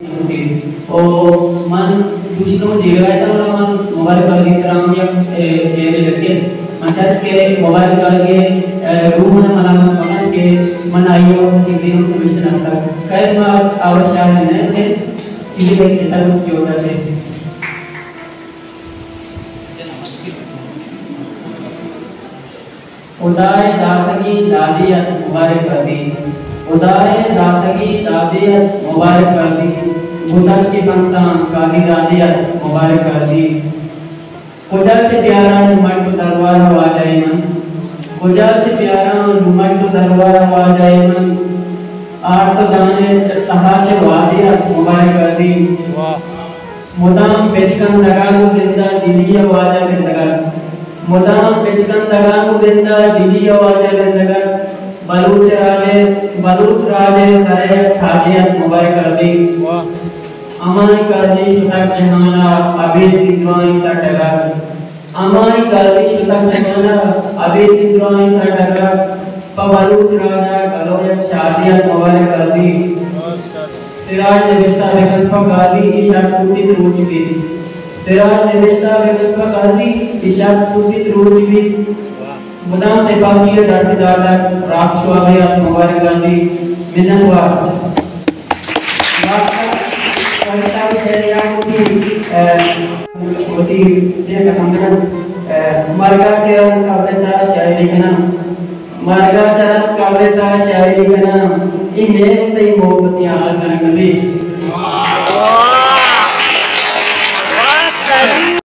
O man दूसरी तो zero है तो man मोबाइल कर दी तरह या ये लेके macam के मोबाइल कर के रूम में मना मना के मन आयो कि दिन को मिशन आता कई बार आवश्यक है ने चीजें के कितना जोड़ा है उदाय दातकी दादियत मुबारक कर दी उदाय दातकी दादियत मुबारक कर दी बुद्ध की पंक्तान काली दादियत मुबारक कर दी पूजा से प्यारा नुमट दरबार आ जाए मन पूजा से प्यारा नुमट दरबार आ जाए मन आठ तो जाने तहाज वादियत मुबारक कर दी मुदाम पेचकन लगा को जिंदा दिली आवाज लगा मुदाम पेचकन लगा को जिंदा दिली आवाज लगा बलूच राजे करे थाजियत मुबारक कर दी अमाई काजी सुतक जहाना अभी दिद्रोही तटगा अमाई काजी सुतक जहाना अभी दिद्रोही तटगा पवलूच राजा गलोय शादियत मुबारक कर दी सिराज निविष्टा विकल्प गादी ईशा कुटित रूचवी सिराज निविष्टा विकल्प गादी ईशा कुटित रूचवी मुदाम ने बाकी डाटी डाटा राक्षवाभियत मुबारक कर दी मिननवा होती dia katakan marga jalan kaweta syairi kana marga jalan kaweta syairi kana ini tei mau peti asan kali